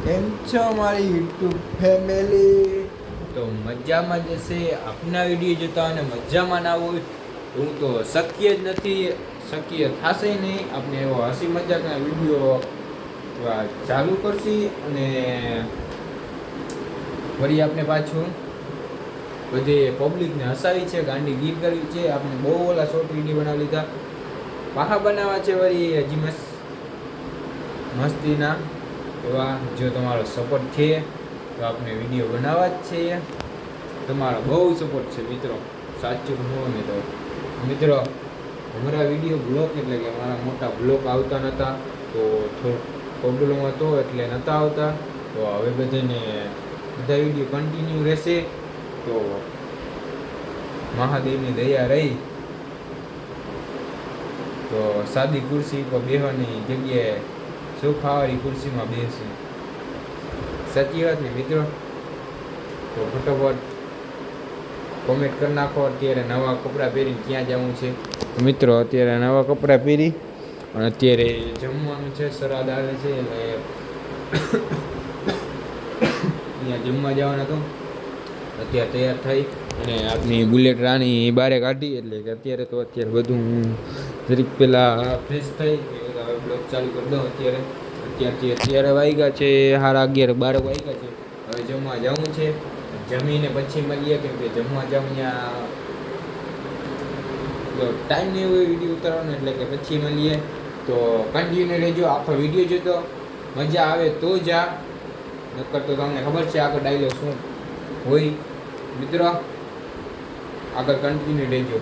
કેમ છો મારી યુટ્યુબ ફેમિલી? તો મજામાં જશે. આપના વિડીયો જોતા અને મજામાં ના હોય એવું તો શક્ય જ નથી, શક્ય થશે નહીં. આપણે એવો હસી મજાકના વિડીયો ચાલુ કરશી અને વળી આપણે પાછું બધે પબ્લિકને હસાવી છે, ગાંડી ગીત કરવી છે. આપણે બહુ ઓલા શોર્ટ વિડીયો બનાવી લીધા, પાછા બનાવવા છે વળી હજી મસ્તીના. એવા જો તમારો સપોર્ટ છે તો આપણે વિડીયો બનાવવા જ છે. તમારો બહુ સપોર્ટ છે મિત્રો, સાચું કહું ને તો મિત્રો અમારા વિડીયો બ્લોક એટલે કે મારા મોટા બ્લોક આવતા નહોતા, તો થોડોક પ્રોબ્લેમ હતો એટલે નહોતા આવતા. તો હવે બધા વિડીયો કન્ટિન્યુ રહેશે. તો મહાદેવની દયા રહી તો સાદી ખુરશી પર બેહવાની જગ્યાએ સોફાવાળી ખુરશીમાં બેસી. સાચી વાત ને મિત્રો? તો ફટોફટ કોમેન્ટ કરી નાખો. અત્યારે નવા કપડાં પહેરીને ક્યાં જવું છે મિત્રો? અત્યારે નવા કપડાં પહેરી અને અત્યારે જમવાનું છે, સરાદ આવે છે એટલે અહીંયા જમવા જવાના હતો. અત્યારે તૈયાર થઈ અને આપની બુલેટ રાણી બારે કાઢી, એટલે કે અત્યારે બધું જરીક પહેલાં ફ્રેશ થઈ હવે બ્લોગ ચાલુ કરી દઉં. અત્યારે વાગ્યા છે 11:30 12 વાગ્યા છે. હવે જમવા જવું છે, જમીને પછી મળીએ. કેમ કે જમવા જાઉં ત્યાં ટાઈમ નહીં હોય વિડીયો ઉતારવાનો, એટલે કે પછી મળીએ. તો કન્ટિન્યુ રહેજો, આખો વિડીયો જોતો મજા આવે તો જા, નકર તો તમને ખબર છે આગળ ડાયલોગ શું હોય. મિત્રો આગળ કન્ટિન્યુ રહેજો.